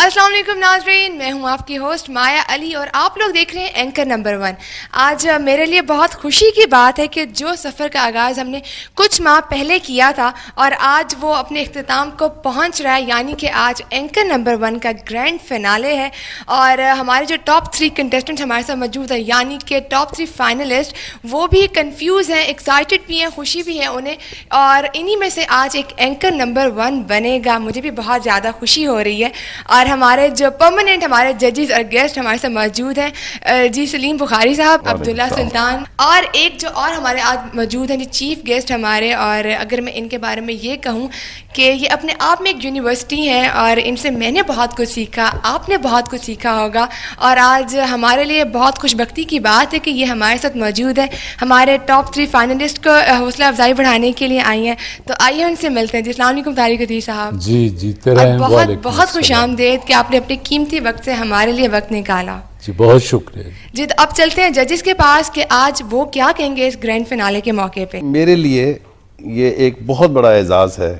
السلام علیکم ناظرین، میں ہوں آپ کی ہوسٹ مایا علی اور آپ لوگ دیکھ رہے ہیں اینکر نمبر 1۔ آج میرے لیے بہت خوشی کی بات ہے کہ جو سفر کا آغاز ہم نے کچھ ماہ پہلے کیا تھا اور آج وہ اپنے اختتام کو پہنچ رہا ہے، یعنی کہ آج اینکر نمبر 1 کا گرینڈ فینالے ہے اور ہمارے جو ٹاپ 3 کنٹیسٹنٹ ہمارے ساتھ موجود ہیں، یعنی کہ ٹاپ 3 فائنلسٹ، وہ بھی کنفیوز ہیں، ایکسائٹڈ بھی ہیں، خوشی بھی ہے انہیں، اور انہی میں سے آج ایک اینکر نمبر 1 بنے گا۔ مجھے بھی بہت زیادہ خوشی ہو رہی ہے اور ہمارے جو پرماننٹ ہمارے ججز اور گیسٹ ہمارے ساتھ موجود ہیں، جی سلیم بخاری صاحب، عبداللہ سلطان، اور ایک جو اور ہمارے آج موجود ہیں جی چیف گیسٹ ہمارے، اور اگر میں ان کے بارے میں یہ کہوں کہ یہ اپنے آپ میں ایک یونیورسٹی ہیں اور ان سے میں نے بہت کچھ سیکھا، آپ نے بہت کچھ سیکھا ہوگا، اور آج ہمارے لیے بہت خوش بختی کی بات ہے کہ یہ ہمارے ساتھ موجود ہے، ہمارے ٹاپ 3 فائنلسٹ کو حوصلہ افزائی بڑھانے کے لیے آئی ہیں۔ تو آئیے ان سے ملتے ہیں۔ جی السلام علیکم طارق عزیز صاحب۔ جی بہت بہت خوش آمدید کہ آپ نے اپنے قیمتی وقت سے ہمارے لیے وقت نکالا۔ جی بہت شکریہ۔ جی تو اب چلتے ہیں ججز کے پاس کہ آج وہ کیا کہیں گے اس گرینڈ فینالے کے موقع پہ۔ میرے لیے یہ ایک بہت بڑا اعزاز ہے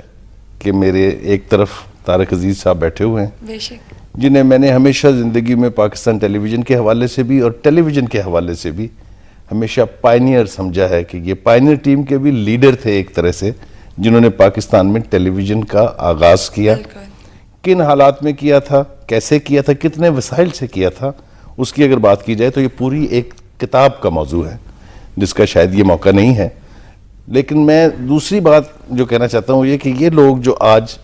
کہ میرے ایک طرف طارق عزیز صاحب بیٹھے ہوئے ہیں، بے شک، جنہیں میں نے ہمیشہ زندگی میں پاکستان ٹیلی ویژن کے حوالے سے بھی اور ٹیلی ویژن کے حوالے سے بھی ہمیشہ پائنیئر سمجھا ہے کہ یہ پائنیئر ٹیم کے بھی لیڈر تھے ایک طرح سے، جنہوں نے پاکستان میں ٹیلی ویژن کا آغاز کیا، کن حالات میں کیا تھا، کیسے کیا تھا، کتنے وسائل سے کیا تھا، اس کی اگر بات کی جائے تو یہ پوری ایک کتاب کا موضوع ہے جس کا شاید یہ موقع نہیں ہے۔ لیکن میں دوسری بات جو کہنا چاہتا ہوں یہ کہ یہ لوگ جو آج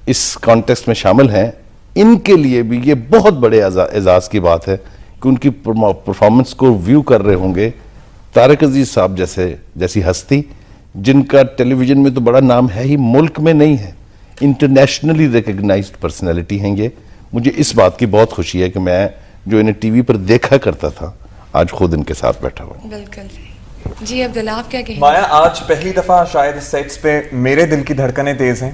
اس کانٹیسٹ میں شامل ہیں، ان کے لیے بھی یہ بہت بڑے اعزاز کی بات ہے کہ ان کی پرفارمنس کو ویو کر رہے ہوں گے طارق عزیز صاحب جیسی ہستی، جن کا ٹیلی ویژن میں تو بڑا نام ہے ہی، ملک میں نہیں ہے، انٹرنیشنلی ریکگنائزڈ پرسنالٹی ہیں یہ۔ مجھے اس بات کی بہت خوشی ہے کہ میں جو انہیں ٹی وی پر دیکھا کرتا تھا آج خود ان کے ساتھ بیٹھا ہوں۔ بالکل صحیح۔ جی عبداللہ آپ کیا کہیں؟ مایا آج پہلی دفعہ شاید اس سیٹس پہ میرے دل کی دھڑکنیں تیز ہیں،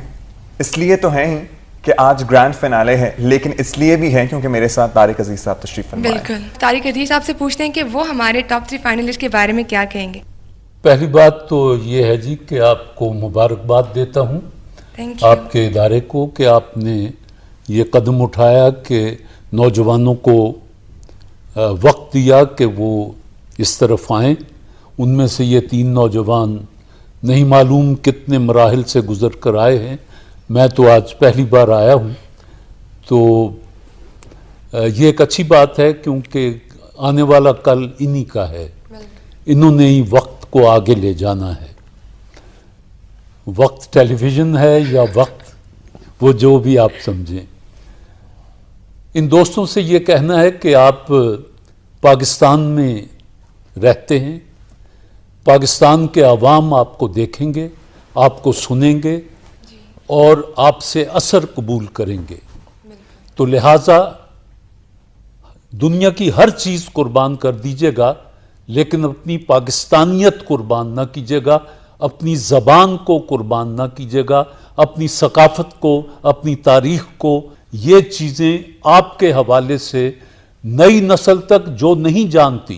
اس لیے تو ہیں ہی کہ آج گرینڈ فینالے ہے، لیکن اس لیے بھی ہے کیونکہ میرے ساتھ طارق عزیز صاحب تشریف فرما ہیں۔ بالکل، طارق عزیز صاحب سے پوچھتے ہیں کہ وہ ہمارے ٹاپ 3 فائنلسٹ کے بارے میں کیا کہیں گے۔ پہلی بات تو یہ ہے جی کہ آپ کو مبارکباد دیتا ہوں آپ کے ادارے کو کہ آپ نے یہ قدم اٹھایا کہ نوجوانوں کو وقت دیا کہ وہ اس طرف آئیں۔ ان میں سے یہ 3 نوجوان نہیں معلوم کتنے مراحل سے گزر کر آئے ہیں، میں تو آج پہلی بار آیا ہوں، تو یہ ایک اچھی بات ہے کیونکہ آنے والا کل انہی کا ہے، انہوں نے ہی وقت کو آگے لے جانا ہے۔ وقت ٹیلی ویژن ہے یا وقت وہ جو بھی آپ سمجھیں۔ ان دوستوں سے یہ کہنا ہے کہ آپ پاکستان میں رہتے ہیں، پاکستان کے عوام آپ کو دیکھیں گے، آپ کو سنیں گے اور آپ سے اثر قبول کریں گے، تو لہٰذا دنیا کی ہر چیز قربان کر دیجیے گا لیکن اپنی پاکستانیت قربان نہ کیجیے گا، اپنی زبان کو قربان نہ کیجیے گا، اپنی ثقافت کو، اپنی تاریخ کو۔ یہ چیزیں آپ کے حوالے سے نئی نسل تک جو نہیں جانتی،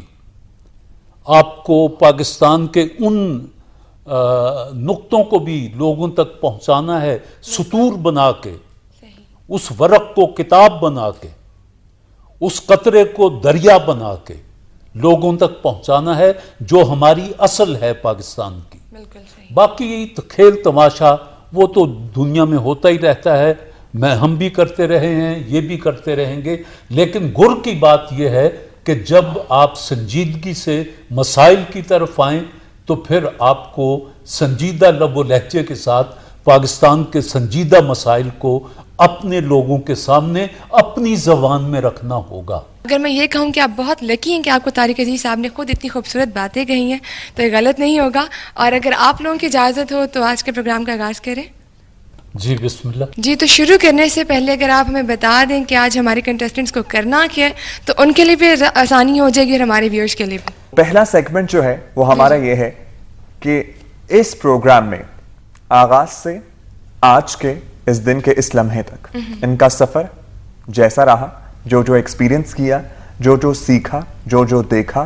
آپ کو پاکستان کے ان نقطوں کو بھی لوگوں تک پہنچانا ہے، سطور بنا کے، اس ورق کو کتاب بنا کے، اس قطرے کو دریا بنا کے لوگوں تک پہنچانا ہے جو ہماری اصل ہے پاکستان کی۔ باقی کھیل تماشا وہ تو دنیا میں ہوتا ہی رہتا ہے، ہم بھی کرتے رہے ہیں، یہ بھی کرتے رہیں گے، لیکن گر کی بات یہ ہے کہ جب آپ سنجیدگی سے مسائل کی طرف آئیں تو پھر آپ کو سنجیدہ لب و لہجے کے ساتھ پاکستان کے سنجیدہ مسائل کو اپنے لوگوں کے سامنے اپنی زبان میں رکھنا ہوگا۔ اگر میں یہ کہوں کہ آپ بہت لکی ہیں کہ آپ کو طارق عزیز صاحب نے خود اتنی خوبصورت باتیں کہی ہیں تو یہ غلط نہیں ہوگا، اور اگر آپ لوگوں کی اجازت ہو تو آج کے پروگرام کا آغاز کریں۔ جی بسم اللہ۔ جی تو شروع کرنے سے پہلے اگر آپ ہمیں بتا دیں کہ آج ہمارے کنٹیسٹنٹس کو کرنا کیا ہے تو ان کے لیے بھی آسانی ہو جائے گی اور ہمارے ویورز کے لیے بھی۔ پہلا سیگمنٹ جو ہے وہ ہمارا یہ ہے کہ اس پروگرام میں آغاز سے آج کے اس دن کے اس لمحے تک ان کا سفر جیسا رہا، جو جو ایکسپیرینس کیا، جو جو سیکھا، جو جو دیکھا،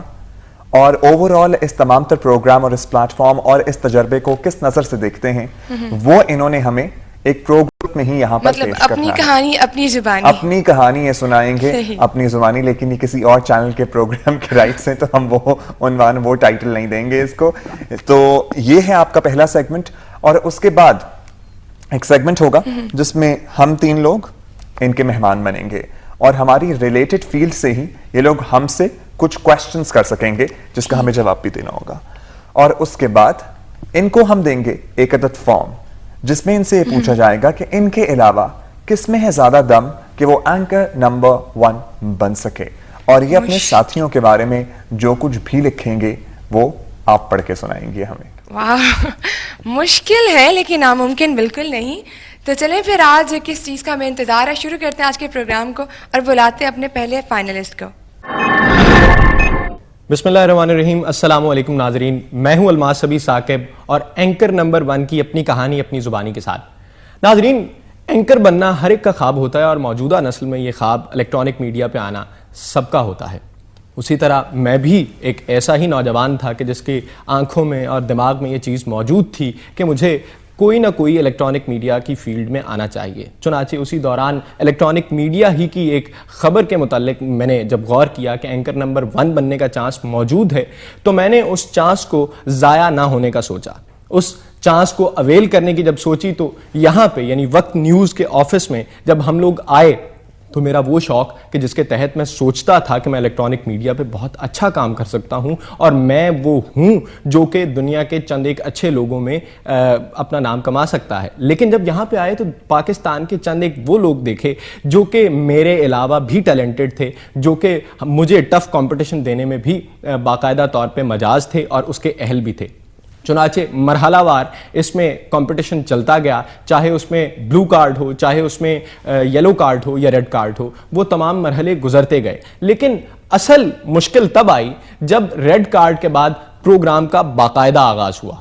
اور اوورآل اس تمام تر پروگرام اور اس پلیٹ فارم اور اس تجربے کو کس نظر سے دیکھتے ہیں، وہ انہوں نے ہمیں ایک پرو گروپ میں ہی یہاں پر مطلب پیش کرنا اپنی ہے. کہانی اپنی زبانی, اپنی کہانی یہ سنائیں گے صحیح. اپنی زبانی, لیکن یہ کسی اور چینل کے پروگرام کے رائٹس ہیں تو ہم وہ عنوان وہ ٹائٹل نہیں دیں گے اس کو. تو یہ ہے آپ کا پہلا سیگمنٹ, اور اس کے بعد ایک سیگمنٹ ہوگا جس میں ہم 3 لوگ ان کے مہمان بنیں گے, اور ہماری ریلیٹڈ فیلڈ سے ہی یہ لوگ ہم سے کچھ کوشچنس کر سکیں گے جس کا ہمیں جواب بھی دینا ہوگا. اور اس کے بعد ان کو ہم دیں گے ایک عدد فارم جس میں ان سے یہ پوچھا جائے گا کہ ان کے علاوہ کس میں ہے زیادہ دم کہ وہ اینکر نمبر 1 بن سکے, اور یہ اپنے ساتھیوں کے بارے میں جو کچھ بھی لکھیں گے وہ آپ پڑھ کے سنائیں گے ہمیں. واہ, مشکل ہے لیکن ناممکن بالکل نہیں. تو چلیں پھر آج کس چیز کا ہمیں انتظار ہے, شروع کرتے ہیں آج کے پروگرام کو اور بلاتے ہیں اپنے پہلے فائنلسٹ کو. بسم اللہ الرحمن الرحیم. السلام علیکم ناظرین, میں ہوں الماس صبی ثاقب اور اینکر نمبر 1 کی اپنی کہانی اپنی زبانی کے ساتھ. ناظرین, اینکر بننا ہر ایک کا خواب ہوتا ہے, اور موجودہ نسل میں یہ خواب الیکٹرانک میڈیا پہ آنا سب کا ہوتا ہے. اسی طرح میں بھی ایک ایسا ہی نوجوان تھا کہ جس کی آنکھوں میں اور دماغ میں یہ چیز موجود تھی کہ مجھے کوئی نہ کوئی الیکٹرانک میڈیا کی فیلڈ میں آنا چاہیے. چنانچہ اسی دوران الیکٹرانک میڈیا ہی کی ایک خبر کے متعلق میں نے جب غور کیا کہ اینکر نمبر 1 بننے کا چانس موجود ہے, تو میں نے اس چانس کو ضائع نہ ہونے کا سوچا. اس چانس کو اویل کرنے کی جب سوچی تو یہاں پہ یعنی وقت نیوز کے آفس میں جب ہم لوگ آئے تو میرا وہ شوق کہ جس کے تحت میں سوچتا تھا کہ میں الیکٹرانک میڈیا پہ بہت اچھا کام کر سکتا ہوں, اور میں وہ ہوں جو کہ دنیا کے چند ایک اچھے لوگوں میں اپنا نام کما سکتا ہے. لیکن جب یہاں پہ آئے تو پاکستان کے چند ایک وہ لوگ دیکھے جو کہ میرے علاوہ بھی ٹیلنٹڈ تھے, جو کہ مجھے ٹف کمپٹیشن دینے میں بھی باقاعدہ طور پہ مجاز تھے اور اس کے اہل بھی تھے. چنانچہ مرحلہ وار اس میں کمپٹیشن چلتا گیا, چاہے اس میں بلو کارڈ ہو, چاہے اس میں یلو کارڈ ہو یا ریڈ کارڈ ہو, وہ تمام مرحلے گزرتے گئے. لیکن اصل مشکل تب آئی جب ریڈ کارڈ کے بعد پروگرام کا باقاعدہ آغاز ہوا.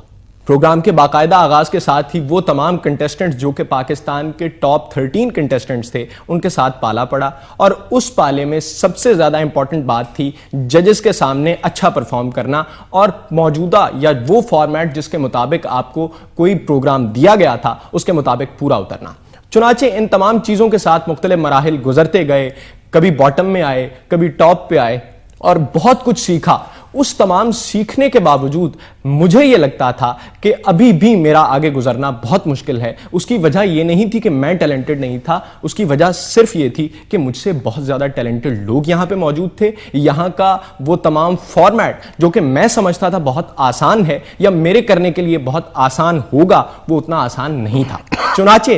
پروگرام کے باقاعدہ آغاز کے ساتھ ہی وہ تمام کنٹیسٹنٹس جو کہ پاکستان کے ٹاپ 13 کنٹیسٹنٹس تھے ان کے ساتھ پالا پڑا, اور اس پالے میں سب سے زیادہ امپورٹنٹ بات تھی ججز کے سامنے اچھا پرفارم کرنا, اور موجودہ یا وہ فارمیٹ جس کے مطابق آپ کو کوئی پروگرام دیا گیا تھا اس کے مطابق پورا اترنا. چنانچہ ان تمام چیزوں کے ساتھ مختلف مراحل گزرتے گئے, کبھی باٹم میں آئے, کبھی ٹاپ پہ آئے, اور بہت کچھ سیکھا. اس تمام سیکھنے کے باوجود مجھے یہ لگتا تھا کہ ابھی بھی میرا آگے گزرنا بہت مشکل ہے. اس کی وجہ یہ نہیں تھی کہ میں ٹیلنٹڈ نہیں تھا, اس کی وجہ صرف یہ تھی کہ مجھ سے بہت زیادہ ٹیلنٹڈ لوگ یہاں پہ موجود تھے. یہاں کا وہ تمام فارمیٹ جو کہ میں سمجھتا تھا بہت آسان ہے یا میرے کرنے کے لیے بہت آسان ہوگا, وہ اتنا آسان نہیں تھا. چنانچہ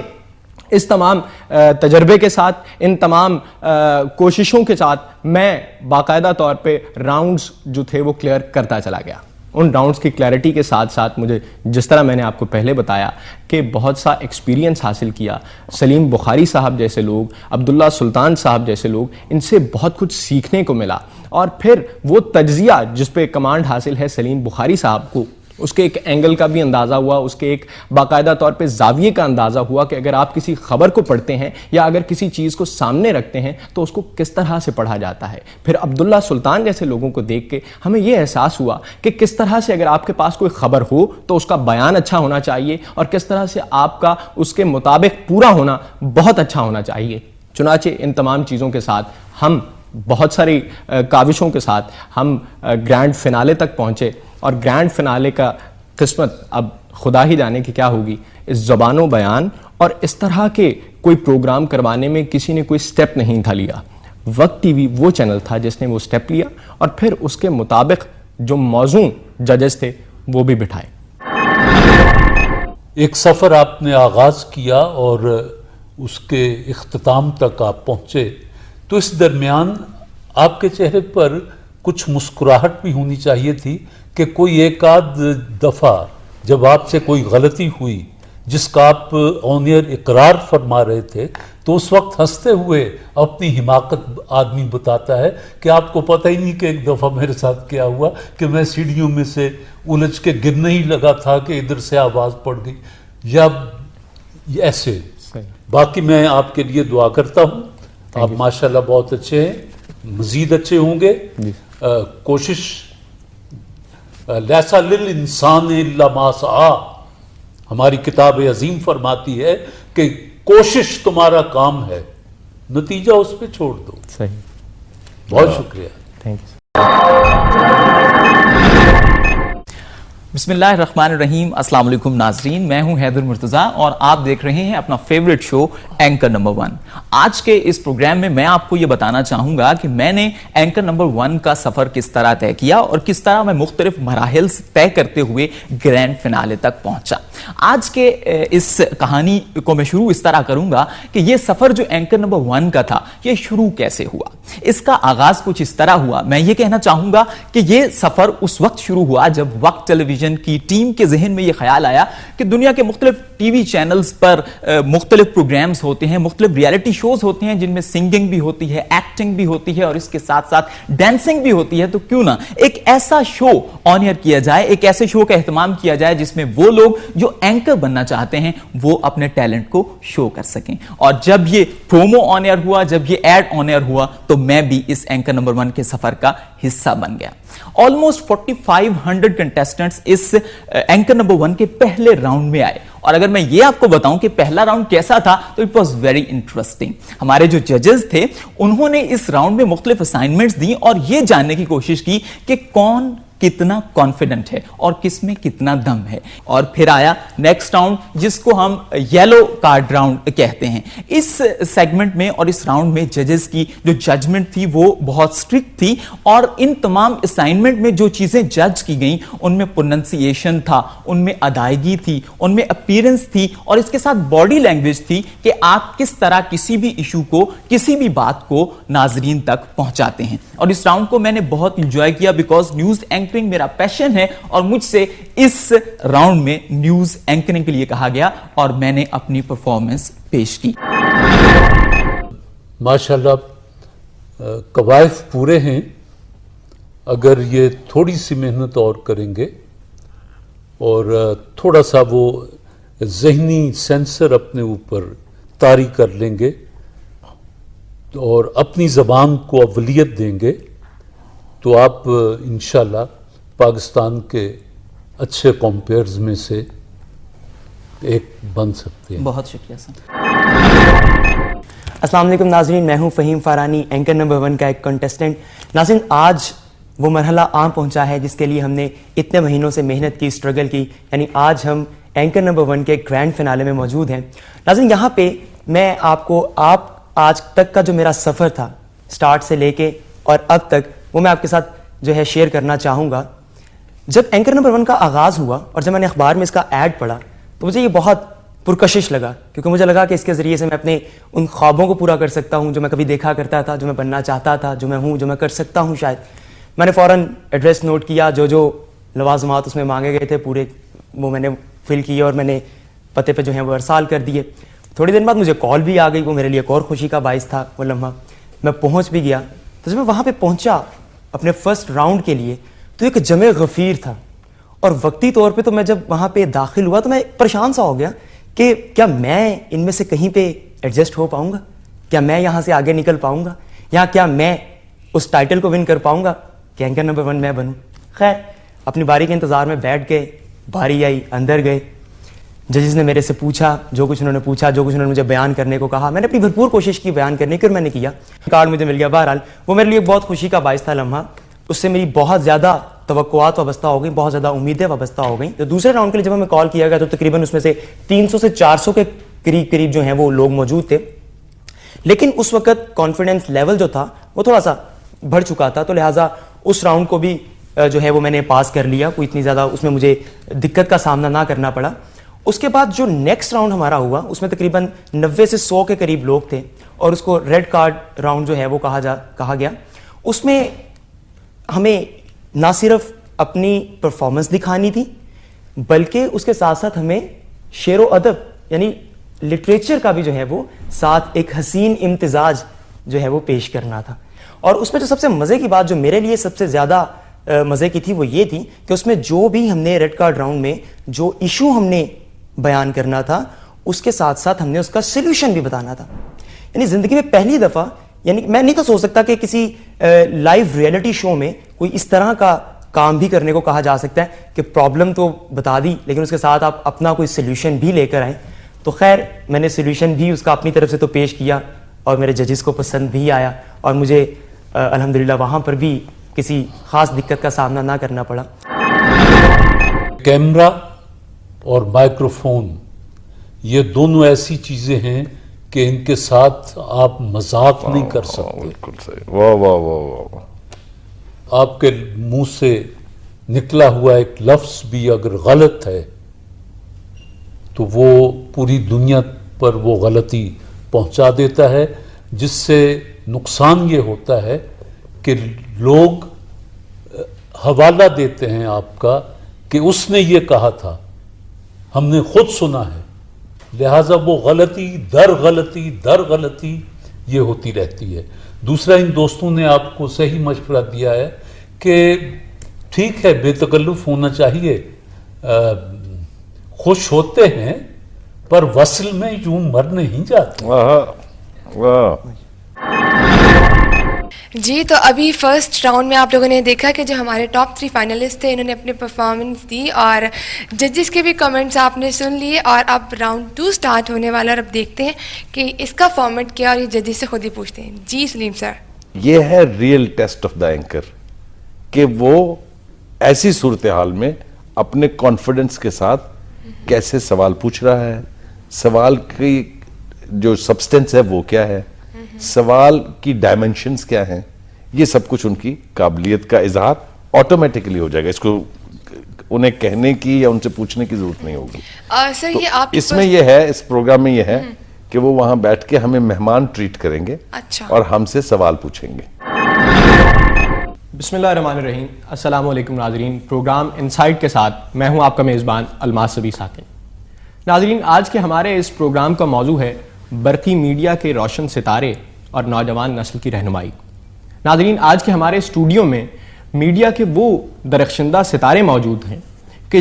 اس تمام تجربے کے ساتھ, ان تمام کوششوں کے ساتھ میں باقاعدہ طور پہ راؤنڈز جو تھے وہ کلیئر کرتا چلا گیا. ان راؤنڈز کی کلیئرٹی کے ساتھ ساتھ مجھے جس طرح میں نے آپ کو پہلے بتایا کہ بہت سا ایکسپیرینس حاصل کیا. سلیم بخاری صاحب جیسے لوگ, عبداللہ سلطان صاحب جیسے لوگ, ان سے بہت کچھ سیکھنے کو ملا. اور پھر وہ تجزیہ جس پہ کمانڈ حاصل ہے سلیم بخاری صاحب کو, اس کے ایک اینگل کا بھی اندازہ ہوا, اس کے ایک باقاعدہ طور پہ زاویے کا اندازہ ہوا کہ اگر آپ کسی خبر کو پڑھتے ہیں یا اگر کسی چیز کو سامنے رکھتے ہیں تو اس کو کس طرح سے پڑھا جاتا ہے. پھر عبداللہ سلطان جیسے لوگوں کو دیکھ کے ہمیں یہ احساس ہوا کہ کس طرح سے اگر آپ کے پاس کوئی خبر ہو تو اس کا بیان اچھا ہونا چاہیے, اور کس طرح سے آپ کا اس کے مطابق پورا ہونا بہت اچھا ہونا چاہیے. چنانچہ ان تمام چیزوں کے ساتھ ہم بہت ساری کاوشوں کے ساتھ ہم گرینڈ فنالے تک پہنچے, اور گرینڈ فنالے کا قسمت اب خدا ہی جانے کی کیا ہوگی. اس زبان و بیان اور اس طرح کے کوئی پروگرام کروانے میں کسی نے کوئی سٹیپ نہیں تھا لیا. وقت ٹی وی وہ چینل تھا جس نے وہ سٹیپ لیا, اور پھر اس کے مطابق جو موزوں ججز تھے وہ بھی بٹھائے. ایک سفر آپ نے آغاز کیا اور اس کے اختتام تک آپ پہنچے, تو اس درمیان آپ کے چہرے پر کچھ مسکراہٹ بھی ہونی چاہیے تھی کہ کوئی ایک آدھ دفعہ جب آپ سے کوئی غلطی ہوئی جس کا آپ آن ایئر اقرار فرما رہے تھے, تو اس وقت ہنستے ہوئے اپنی حماقت آدمی بتاتا ہے کہ آپ کو پتہ ہی نہیں کہ ایک دفعہ میرے ساتھ کیا ہوا کہ میں سیڑھیوں میں سے الجھ کے گرنے ہی لگا تھا کہ ادھر سے آواز پڑ گئی, یا ایسے. باقی میں آپ کے لیے دعا کرتا ہوں, آپ ماشاءاللہ بہت اچھے ہیں, مزید اچھے ہوں گے. کوشش لیسا للانسان الا ما سعی, ہماری کتاب عظیم فرماتی ہے کہ کوشش تمہارا کام ہے, نتیجہ اس پہ چھوڑ دو. صحیح. بہت شکریہ. Thank you. بسم اللہ الرحمن الرحیم. السلام علیکم ناظرین, میں ہوں حیدر مرتضیٰ اور آپ دیکھ رہے ہیں اپنا فیوریٹ شو اینکر نمبر 1. آج کے اس پروگرام میں میں آپ کو یہ بتانا چاہوں گا کہ میں نے اینکر نمبر 1 کا سفر کس طرح طے کیا اور کس طرح میں مختلف مراحل طے کرتے ہوئے گرینڈ فنالے تک پہنچا. آج کے اس کہانی کو میں شروع اس طرح کروں گا کہ یہ سفر جو اینکر نمبر 1 کا تھا یہ شروع کیسے ہوا. اس کا آغاز کچھ اس طرح ہوا. میں یہ کہنا چاہوں گا کہ یہ سفر اس وقت شروع ہوا جب وقت ٹیلی ویژن کی ٹیم کے ذہن میں یہ خیال آیا کہ دنیا کے مختلف ٹی وی چینلز پر مختلف پروگرامز ہوتے ہیں, مختلف ریالٹی شوز ہوتے ہیں جن میں سنگنگ بھی ہوتی ہے, ایکٹنگ بھی ہوتی ہے اور اس کے ساتھ ساتھ ڈانسنگ بھی ہوتی ہے. تو کیوں نہ ایک ایسا شو آن ایئر کیا جائے, ایک ایسے شو کا اہتمام کیا جائے جس میں وہ لوگ جو اینکر بننا چاہتے ہیں وہ اپنے ٹیلنٹ کو شو کر سکیں. اور جب یہ پرومو آن ایئر ہوا, جب یہ ایڈ آن ایئر ہوا, تو میں بھی اس اینکر نمبر 1 کے سفر کا حصہ بن گیا. آلموسٹ 4500 کنٹیسٹنٹس اس اینکر نمبر 1 کے پہلے راؤنڈ میں آئے. اور اگر میں یہ آپ کو بتاؤں کہ پہلا راؤنڈ کیسا تھا تو اٹ واز ویری انٹرسٹنگ. ہمارے جو ججز تھے انہوں نے اس راؤنڈ میں مختلف اسائنمنٹس دی اور یہ جاننے کی کوشش کی کہ کون کتنا کانفیڈنٹ ہے اور کس میں کتنا دم ہے. اور پھر آیا نیکسٹ راؤنڈ جس کو ہم یلو کارڈ راؤنڈ کہتے ہیں. اس سیگمنٹ میں اور اس راؤنڈ میں ججز کی جو ججمنٹ تھی وہ بہت سٹرکٹ تھی اور ان تمام اسائنمنٹ میں جو چیزیں جج کی گئیں ان میں پروننسیشن تھا, ان میں ادائیگی تھی, ان میں اپیرنس تھی اور اس کے ساتھ باڈی لینگویج تھی کہ آپ کس طرح کسی بھی ایشو کو, کسی بھی بات کو ناظرین تک پہنچاتے ہیں. اور اس راؤنڈ کو میں نے بہت انجوائے کیا بیکاز نیوز اینکرنگ میرا پیشن ہے اور مجھ سے اس راؤنڈ میں نیوز اینکرنگ کے لیے کہا گیا اور میں نے اپنی پرفارمنس پیش کی. ماشاءاللہ قوائف پورے ہیں. اگر یہ تھوڑی سی محنت اور کریں گے اور تھوڑا سا وہ ذہنی سینسر اپنے اوپر طاری کر لیں گے اور اپنی زبان کو اولیت دیں گے تو آپ انشاءاللہ پاکستان کے اچھے کمپیئرز میں سے ایک بن سکتے ہیں. بہت شکریہ سر. السلام علیکم ناظرین, میں ہوں فہیم فارانی, اینکر نمبر 1 کا ایک کنٹیسٹنٹ. ناظرین, آج وہ مرحلہ عام پہنچا ہے جس کے لیے ہم نے اتنے مہینوں سے محنت کی, اسٹرگل کی, یعنی آج ہم اینکر نمبر 1 کے گرینڈ فنالے میں موجود ہیں. ناظرین, یہاں پہ میں آپ کو آج تک کا جو میرا سفر تھا سٹارٹ سے لے کے اور اب تک وہ میں آپ کے ساتھ جو ہے شیئر کرنا چاہوں گا. جب اینکر نمبر 1 کا آغاز ہوا اور جب میں نے اخبار میں اس کا ایڈ پڑھا تو مجھے یہ بہت پرکشش لگا کیونکہ مجھے لگا کہ اس کے ذریعے سے میں اپنے ان خوابوں کو پورا کر سکتا ہوں جو میں کبھی دیکھا کرتا تھا, جو میں بننا چاہتا تھا, جو میں ہوں, جو میں کر سکتا ہوں شاید. میں نے فوراً ایڈریس نوٹ کیا, جو لوازمات اس میں مانگے گئے تھے پورے وہ میں نے فل کیے اور میں نے پتے پہ جو ہیں وہ ارسال کر دیے. تھوڑی دن بعد مجھے کال بھی آ گئی, وہ میرے لیے ایک اور خوشی کا باعث تھا وہ لمحہ. میں پہنچ بھی گیا. تو جب میں وہاں پہ پہنچا اپنے فرسٹ راؤنڈ کے لیے تو ایک جمع غفیر تھا اور وقتی طور پہ تو میں جب وہاں پہ داخل ہوا تو میں پریشان سا ہو گیا کہ کیا میں ان میں سے کہیں پہ ایڈجسٹ ہو پاؤں گا, کیا میں یہاں سے آگے نکل پاؤں گا, یا کیا میں اس ٹائٹل کو ون کر پاؤں گا کہ اینکر نمبر 1 میں بنوں. خیر, اپنی باری کے انتظار میں بیٹھ گئے, باری آئی, اندر گئے. ججز نے میرے سے پوچھا جو کچھ انہوں نے پوچھا, جو کچھ انہوں نے مجھے بیان کرنے کو کہا, میں نے اپنی بھرپور کوشش کی بیان کرنے کی اور میں نے کیا. کارڈ مجھے مل گیا. بہرحال وہ میرے لیے بہت خوشی کا باعث تھا لمحہ. اس سے میری بہت زیادہ توقعات وابستہ ہو گئیں, بہت زیادہ امیدیں وابستہ ہو گئیں. تو دوسرے راؤنڈ کے لیے جب ہمیں کال کیا گیا تو تقریباً اس میں سے 300 سے 400 کے قریب جو ہیں وہ لوگ موجود تھے. لیکن اس وقت کانفیڈنس لیول جو تھا وہ تھوڑا سا بڑھ چکا تھا, تو لہٰذا اس راؤنڈ کو بھی جو ہے وہ میں نے پاس کر لیا. کوئی اتنی زیادہ اس میں مجھے دقت کا سامنا نہ کرنا پڑا. اس کے بعد جو نیکسٹ راؤنڈ ہمارا ہوا اس میں تقریباً 90 سے 100 کے قریب لوگ تھے اور اس کو ریڈ کارڈ راؤنڈ جو ہے وہ کہا گیا. اس میں ہمیں نہ صرف اپنی پرفارمنس دکھانی تھی بلکہ اس کے ساتھ ساتھ ہمیں شعر و ادب یعنی لٹریچر کا بھی جو ہے وہ ساتھ ایک حسین امتزاج جو ہے وہ پیش کرنا تھا. اور اس میں جو سب سے مزے کی بات جو میرے لیے سب سے زیادہ مزے کی تھی وہ یہ تھی کہ اس میں جو بھی ہم نے ریڈ کارڈ راؤنڈ میں جو ایشو ہم نے بیان کرنا تھا اس کے ساتھ ساتھ ہم نے اس کا سلوشن بھی بتانا تھا. یعنی زندگی میں پہلی دفعہ, یعنی میں نہیں تو سوچ سکتا کہ کسی لائیو ریئلٹی شو میں کوئی اس طرح کا کام بھی کرنے کو کہا جا سکتا ہے کہ پرابلم تو بتا دی لیکن اس کے ساتھ آپ اپنا کوئی سلوشن بھی لے کر آئیں. تو خیر میں نے سولوشن بھی اس کا اپنی طرف سے تو پیش کیا اور میرے ججز کو پسند بھی آیا اور مجھے الحمدللہ وہاں پر بھی کسی خاص دقت کا سامنا نہ کرنا پڑا. کیمرہ اور مائکروفون یہ دونوں ایسی چیزیں ہیں کہ ان کے ساتھ آپ مذاق نہیں کر سکتے. بالکل صحیح. واہ واہ واہ واہ. آپ کے منہ سے نکلا ہوا ایک لفظ بھی اگر غلط ہے تو وہ پوری دنیا پر وہ غلطی پہنچا دیتا ہے، جس سے نقصان یہ ہوتا ہے کہ لوگ حوالہ دیتے ہیں آپ کا کہ اس نے یہ کہا تھا، ہم نے خود سنا ہے، لہٰذا وہ غلطی در غلطی یہ ہوتی رہتی ہے. دوسرا، ان دوستوں نے آپ کو صحیح مشورہ دیا ہے کہ ٹھیک ہے بے تکلف ہونا چاہیے، خوش ہوتے ہیں پر وصل میں یوں مر نہیں جاتے. واہ واہ. جی تو ابھی فرسٹ راؤنڈ میں آپ لوگوں نے دیکھا کہ جو ہمارے ٹاپ 3 فائنلسٹ تھے انہوں نے اپنے پرفارمنس دی اور ججز کے بھی کمنٹس آپ نے سن لیے، اور اب راؤنڈ 2 سٹارٹ ہونے والا، اور اب دیکھتے ہیں کہ اس کا فارمیٹ کیا، اور یہ ججز سے خود ہی پوچھتے ہیں. جی سلیم سر. یہ ہے real test of the anchor کہ وہ ایسی صورتحال میں اپنے کانفیڈنس کے ساتھ کیسے سوال پوچھ رہا ہے، سوال کی جو سبسٹنس ہے وہ کیا ہے، سوال کی ڈائمنشنز کیا ہیں، یہ سب کچھ ان کی قابلیت کا اظہار آٹومیٹکلی ہو جائے گا. اس کو انہیں کہنے کی یا ان سے پوچھنے کی ضرورت نہیں ہوگی. سر تو یہ آپ اس میں یہ ہے، اس پروگرام میں یہ ہے کہ وہ وہاں بیٹھ کے ہمیں مہمان ٹریٹ کریں گے اچھا. اور ہم سے سوال پوچھیں گے. بسم اللہ الرحمن الرحیم. السلام علیکم ناظرین. پروگرام انسائٹ کے ساتھ میں ہوں آپ کا میزبان الماس صبی ثاقب. ناظرین آج کے ہمارے اس پروگرام کا موضوع ہے برقی میڈیا کے روشن ستارے اور نوجوان نسل کی رہنمائی. ناظرین آج کے ہمارے اسٹوڈیو میں میڈیا کے وہ درخشندہ ستارے موجود ہیں کہ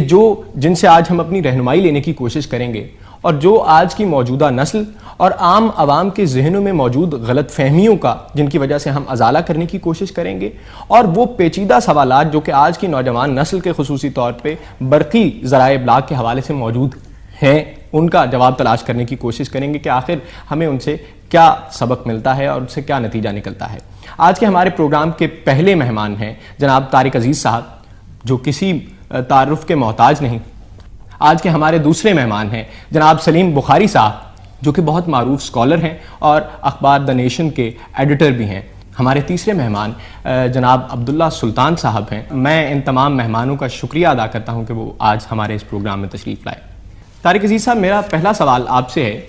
جن سے آج ہم اپنی رہنمائی لینے کی کوشش کریں گے، اور جو آج کی موجودہ نسل اور عام عوام کے ذہنوں میں موجود غلط فہمیوں کا جن کی وجہ سے ہم ازالہ کرنے کی کوشش کریں گے، اور وہ پیچیدہ سوالات جو کہ آج کی نوجوان نسل کے خصوصی طور پہ برقی ذرائع ابلاغ کے حوالے سے موجود ہیں ان کا جواب تلاش کرنے کی کوشش کریں گے کہ آخر ہمیں ان سے کیا سبق ملتا ہے اور ان سے کیا نتیجہ نکلتا ہے. آج کے ہمارے پروگرام کے پہلے مہمان ہیں جناب طارق عزیز صاحب، جو کسی تعارف کے محتاج نہیں. آج کے ہمارے دوسرے مہمان ہیں جناب سلیم بخاری صاحب، جو کہ بہت معروف سکولر ہیں اور اخبار دا نیشن کے ایڈیٹر بھی ہیں. ہمارے تیسرے مہمان جناب عبداللہ سلطان صاحب ہیں. میں ان تمام مہمانوں کا شکریہ ادا کرتا ہوں کہ وہ آج ہمارے اس پروگرام میں تشریف لائے. طارق عزیز صاحب، میرا پہلا سوال آپ سے ہے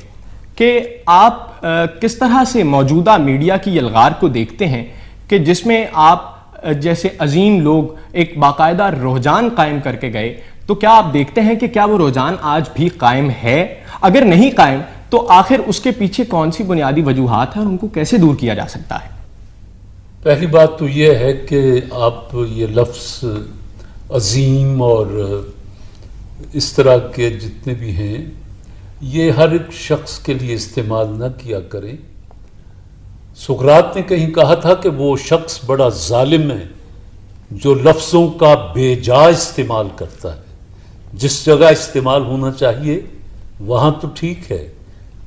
کہ آپ کس طرح سے موجودہ میڈیا کی یلغار کو دیکھتے ہیں کہ جس میں آپ جیسے عظیم لوگ ایک باقاعدہ رجحان قائم کر کے گئے، تو کیا آپ دیکھتے ہیں کہ کیا وہ رجحان آج بھی قائم ہے؟ اگر نہیں قائم تو آخر اس کے پیچھے کون سی بنیادی وجوہات ہیں اور ان کو کیسے دور کیا جا سکتا ہے؟ پہلی بات تو یہ ہے کہ آپ یہ لفظ عظیم اور اس طرح کے جتنے بھی ہیں یہ ہر ایک شخص کے لیے استعمال نہ کیا کریں. سقراط نے کہیں کہا تھا کہ وہ شخص بڑا ظالم ہے جو لفظوں کا بے جا استعمال کرتا ہے. جس جگہ استعمال ہونا چاہیے وہاں تو ٹھیک ہے،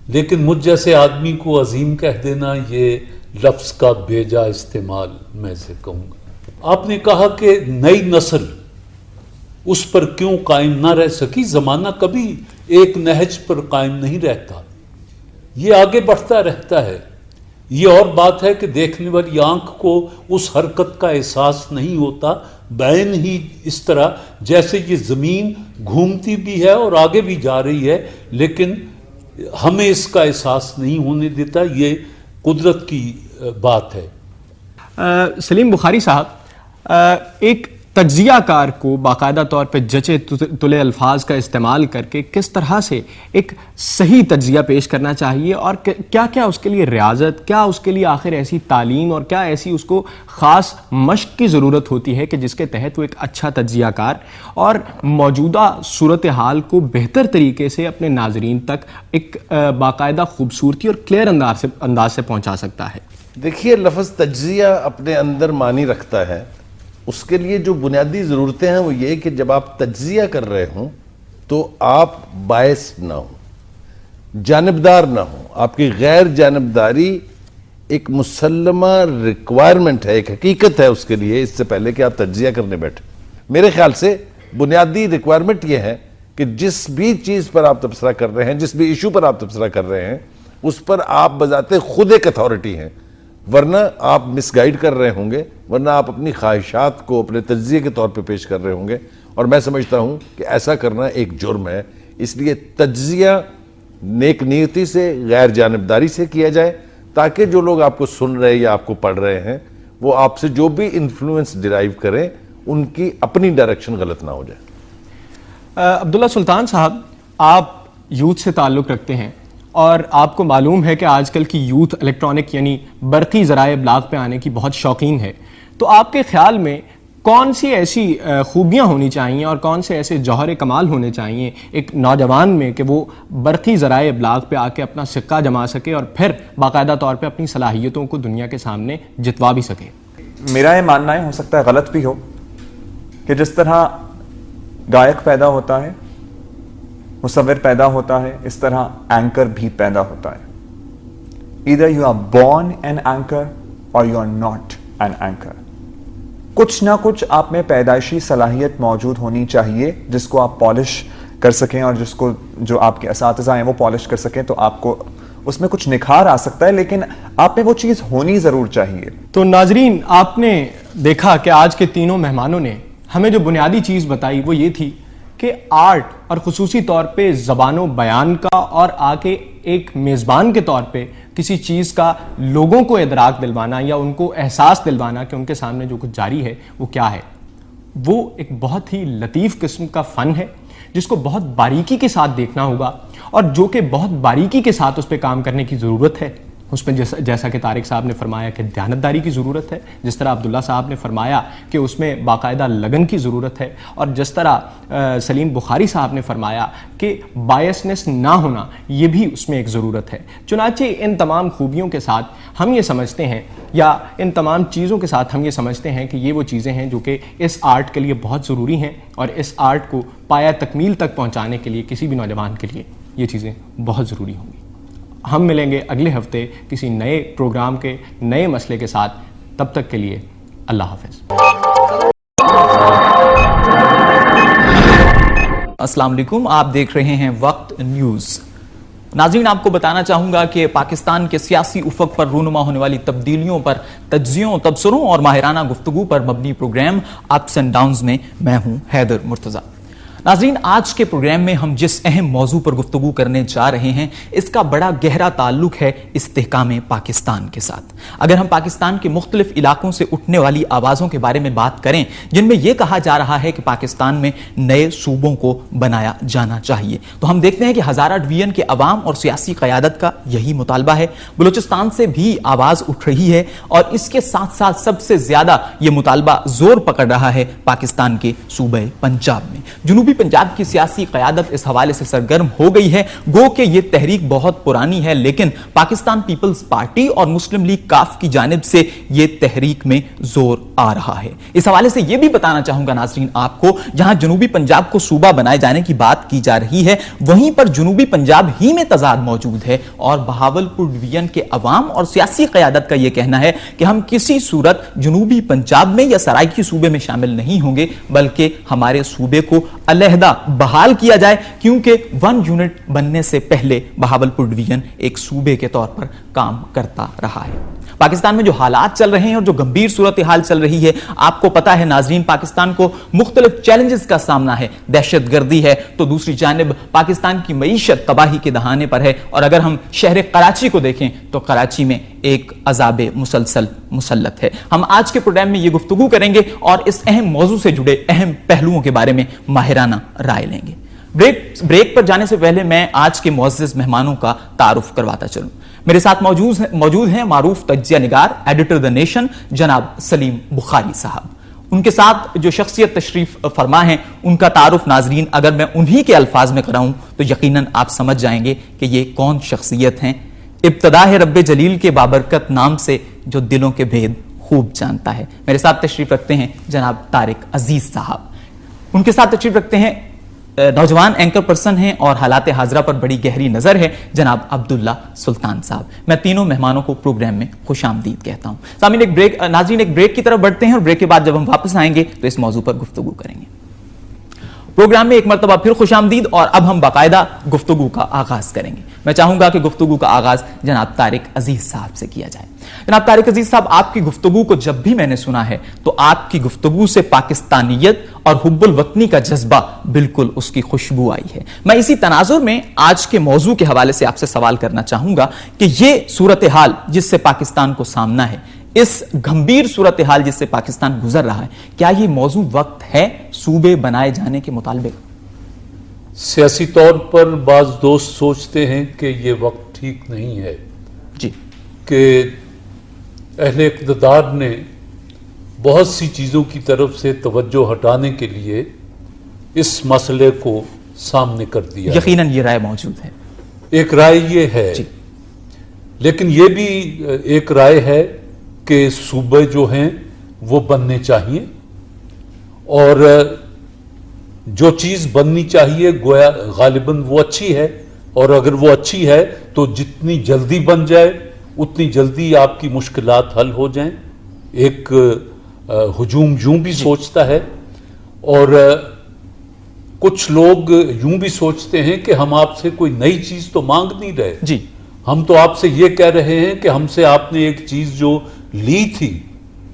لیکن مجھ جیسے آدمی کو عظیم کہہ دینا یہ لفظ کا بے جا استعمال میں سے کہوں گا. آپ نے کہا کہ نئی نسل اس پر کیوں قائم نہ رہ سکی. زمانہ کبھی ایک نہج پر قائم نہیں رہتا، یہ آگے بڑھتا رہتا ہے. یہ اور بات ہے کہ دیکھنے والی آنکھ کو اس حرکت کا احساس نہیں ہوتا، بین ہی اس طرح جیسے یہ زمین گھومتی بھی ہے اور آگے بھی جا رہی ہے، لیکن ہمیں اس کا احساس نہیں ہونے دیتا. یہ قدرت کی بات ہے. سلیم بخاری صاحب، ایک تجزیہ کار کو باقاعدہ طور پہ جچے تلے الفاظ کا استعمال کر کے کس طرح سے ایک صحیح تجزیہ پیش کرنا چاہیے، اور کیا کیا اس کے لیے ریاضت، کیا اس کے لیے آخر ایسی تعلیم اور کیا ایسی اس کو خاص مشق کی ضرورت ہوتی ہے کہ جس کے تحت وہ ایک اچھا تجزیہ کار اور موجودہ صورتحال کو بہتر طریقے سے اپنے ناظرین تک ایک باقاعدہ خوبصورتی اور کلیئر انداز سے پہنچا سکتا ہے؟ دیکھیے، لفظ تجزیہ اپنے اندر معنی رکھتا ہے. اس کے لیے جو بنیادی ضرورتیں ہیں وہ یہ کہ جب آپ تجزیہ کر رہے ہوں تو آپ باعث نہ ہوں. جانبدار نہ ہوں. آپ کی غیر جانبداری ایک مسلمہ ریکوائرمنٹ ہے, ایک حقیقت ہے اس کے لیے, اس سے پہلے کہ آپ تجزیہ کرنے بیٹھے. میرے خیال سے بنیادی ریکوائرمنٹ یہ ہے کہ جس بھی چیز پر آپ تبصرہ کر رہے ہیں, جس بھی ایشو پر آپ تبصرہ کر رہے ہیں, اس پر آپ بذات خود ایک اتھارٹی ہیں, ورنہ آپ مس گائیڈ کر رہے ہوں گے, ورنہ آپ اپنی خواہشات کو اپنے تجزیے کے طور پہ پیش کر رہے ہوں گے, اور میں سمجھتا ہوں کہ ایسا کرنا ایک جرم ہے. اس لیے تجزیہ نیک نیتی سے, غیر جانبداری سے کیا جائے, تاکہ جو لوگ آپ کو سن رہے یا آپ کو پڑھ رہے ہیں وہ آپ سے جو بھی انفلوئنس ڈرائیو کریں, ان کی اپنی ڈائریکشن غلط نہ ہو جائے. عبداللہ سلطان صاحب, آپ یوتھ سے تعلق رکھتے ہیں اور آپ کو معلوم ہے کہ آج کل کی یوتھ الیکٹرانک یعنی برقی ذرائع ابلاغ پہ آنے کی بہت شوقین ہے, تو آپ کے خیال میں کون سی ایسی خوبیاں ہونی چاہیے اور کون سے ایسے جوہر کمال ہونے چاہیے ایک نوجوان میں کہ وہ برقی ذرائع ابلاغ پہ آ کے اپنا سکہ جما سکے اور پھر باقاعدہ طور پہ اپنی صلاحیتوں کو دنیا کے سامنے جتوا بھی سکے؟ میرا یہ ماننا ہے, ہو سکتا ہے غلط بھی ہو, کہ جس طرح گائک پیدا ہوتا ہے, مصور پیدا ہوتا ہے, اس طرح اینکر بھی پیدا ہوتا ہے. either you are born an anchor or you are not an anchor. کچھ نہ کچھ آپ میں پیدائشی صلاحیت موجود ہونی چاہیے جس کو آپ پالش کر سکیں, اور جس کو جو آپ کے اساتذہ ہیں وہ پالش کر سکیں, تو آپ کو اس میں کچھ نکھار آ سکتا ہے, لیکن آپ میں وہ چیز ہونی ضرور چاہیے. تو ناظرین, آپ نے دیکھا کہ آج کے تینوں مہمانوں نے ہمیں جو بنیادی چیز بتائی وہ یہ تھی کہ آرٹ اور خصوصی طور پہ زبان و بیان کا اور آ کے ایک میزبان کے طور پہ کسی چیز کا لوگوں کو ادراک دلوانا یا ان کو احساس دلوانا کہ ان کے سامنے جو کچھ جاری ہے وہ کیا ہے, وہ ایک بہت ہی لطیف قسم کا فن ہے جس کو بہت باریکی کے ساتھ دیکھنا ہوگا, اور جو کہ بہت باریکی کے ساتھ اس پہ کام کرنے کی ضرورت ہے. اس میں جیسا کہ طارق صاحب نے فرمایا کہ دیانتداری کی ضرورت ہے, جس طرح عبداللہ صاحب نے فرمایا کہ اس میں باقاعدہ لگن کی ضرورت ہے, اور جس طرح سلیم بخاری صاحب نے فرمایا کہ بائسنس نہ ہونا یہ بھی اس میں ایک ضرورت ہے. چنانچہ ان تمام خوبیوں کے ساتھ ہم یہ سمجھتے ہیں, یا ان تمام چیزوں کے ساتھ ہم یہ سمجھتے ہیں کہ یہ وہ چیزیں ہیں جو کہ اس آرٹ کے لیے بہت ضروری ہیں, اور اس آرٹ کو پایہ تکمیل تک پہنچانے کے لیے کسی بھی نوجوان کے لیے یہ چیزیں بہت ضروری ہوں گی. ہم ملیں گے اگلے ہفتے کسی نئے پروگرام کے نئے مسئلے کے ساتھ. تب تک کے لیے اللہ حافظ. السلام علیکم, آپ دیکھ رہے ہیں وقت نیوز. ناظرین, آپ کو بتانا چاہوں گا کہ پاکستان کے سیاسی افق پر رونما ہونے والی تبدیلیوں پر تجزیوں, تبصروں اور ماہرانہ گفتگو پر مبنی پروگرام اپس اینڈ ڈاؤنز میں میں ہوں حیدر مرتضیٰ. ناظرین, آج کے پروگرام میں ہم جس اہم موضوع پر گفتگو کرنے جا رہے ہیں اس کا بڑا گہرا تعلق ہے استحکام پاکستان کے ساتھ. اگر ہم پاکستان کے مختلف علاقوں سے اٹھنے والی آوازوں کے بارے میں بات کریں جن میں یہ کہا جا رہا ہے کہ پاکستان میں نئے صوبوں کو بنایا جانا چاہیے, تو ہم دیکھتے ہیں کہ ہزارہ ڈویژن کے عوام اور سیاسی قیادت کا یہی مطالبہ ہے. بلوچستان سے بھی آواز اٹھ رہی ہے, اور اس کے ساتھ ساتھ سب سے زیادہ یہ مطالبہ زور پکڑ رہا ہے پاکستان کے صوبہ پنجاب میں. جنوبی پنجاب کی سیاسی قیادت اس حوالے سے سرگرم ہو گئی ہے. گو کہ یہ تحریک بہت پرانی ہے, لیکن پاکستان پیپلز پارٹی اور مسلم لیگ کاف کی جانب سے یہ تحریک میں زور آ رہا ہے. اس حوالے سے یہ بھی بتانا چاہوں گا ناظرین آپ کو, جہاں جنوبی پنجاب کو صوبہ بنائے جانے کی بات کی جا رہی ہے وہیں پر جنوبی پنجاب ہی میں تضاد موجود ہے, اور بہاولپور ڈویژن کے عوام اور سیاسی قیادت کا یہ کہنا ہے کہ ہم کسی صورت جنوبی پنجاب میں یا سرائکی صوبے میں شامل نہیں ہوں گے, بلکہ ہمارے صوبے کو علیحدہ بحال کیا جائے, کیونکہ 1 یونٹ بننے سے پہلے بہاولپور ڈویژن ایک صوبے کے طور پر کام کرتا رہا ہے. پاکستان میں جو حالات چل رہے ہیں اور جو گمبھیر صورتحال چل رہی ہے, آپ کو پتا ہے ناظرین, پاکستان کو مختلف چیلنجز کا سامنا ہے. دہشت گردی ہے, تو دوسری جانب پاکستان کی معیشت تباہی کے دہانے پر ہے, اور اگر ہم شہر کراچی کو دیکھیں تو کراچی میں ایک عذاب مسلسل مسلط ہے. ہم آج کے پروگرام میں یہ گفتگو کریں گے اور اس اہم موضوع سے جڑے اہم پہلوؤں کے بارے میں ماہرانہ رائے لیں گے. بریک پر جانے سے پہلے میں آج کے معزز مہمانوں کا تعارف کرواتا چلوں. میرے ساتھ موجود ہیں معروف تجزیہ نگار, ایڈیٹر دی نیشن جناب سلیم بخاری صاحب. ان کے ساتھ جو شخصیت تشریف فرما ہیں ان کا تعارف ناظرین اگر میں انہی کے الفاظ میں کراؤں تو یقیناً آپ سمجھ جائیں گے کہ یہ کون شخصیت ہیں. ابتدا ہے رب جلیل کے بابرکت نام سے جو دلوں کے بھید خوب جانتا ہے. میرے ساتھ تشریف رکھتے ہیں جناب طارق عزیز صاحب. ان کے ساتھ تشریف رکھتے ہیں نوجوان اینکر پرسن ہیں اور حالات حاضرہ پر بڑی گہری نظر ہے جناب عبداللہ سلطان صاحب. میں تینوں مہمانوں کو پروگرام میں خوش آمدید کہتا ہوں. ناظرین ایک بریک کی طرف بڑھتے ہیں اور بریک کے بعد جب ہم واپس آئیں گے تو اس موضوع پر گفتگو کریں گے. پروگرام میں ایک مرتبہ پھر خوش آمدید اور اب ہم باقاعدہ گفتگو کا آغاز کریں گے. میں چاہوں گا کہ گفتگو کا آغاز جناب طارق عزیز صاحب سے کیا جائے. جناب طارق عزیز صاحب, آپ کی گفتگو کو جب بھی میں نے سنا ہے تو آپ کی گفتگو سے پاکستانیت اور حب الوطنی کا جذبہ بالکل اس کی خوشبو آئی ہے. میں اسی تناظر میں آج کے موضوع کے حوالے سے آپ سے سوال کرنا چاہوں گا کہ یہ صورتحال جس سے پاکستان کو سامنا ہے, اس گھمبیر صورتحال جس سے پاکستان گزر رہا ہے, کیا یہ موضوع وقت ہے صوبے بنائے جانے کے مطالبے؟ سیاسی طور پر بعض دوست سوچتے ہیں کہ یہ وقت ٹھیک نہیں ہے جی, کہ اہل اقتدار نے بہت سی چیزوں کی طرف سے توجہ ہٹانے کے لیے اس مسئلے کو سامنے کر دیا. یقیناً یہ رائے موجود ہے. ایک رائے یہ ہے, لیکن یہ بھی ایک رائے ہے کہ صوبے جو ہیں وہ بننے چاہیے, اور جو چیز بننی چاہیے گویا غالباً وہ اچھی ہے, اور اگر وہ اچھی ہے تو جتنی جلدی بن جائے اتنی جلدی آپ کی مشکلات حل ہو جائیں. ایک ہجوم یوں بھی سوچتا ہے, اور کچھ لوگ یوں بھی سوچتے ہیں کہ ہم آپ سے کوئی نئی چیز تو مانگ نہیں رہے جی, ہم تو آپ سے یہ کہہ رہے ہیں کہ ہم سے آپ نے ایک چیز جو لی تھی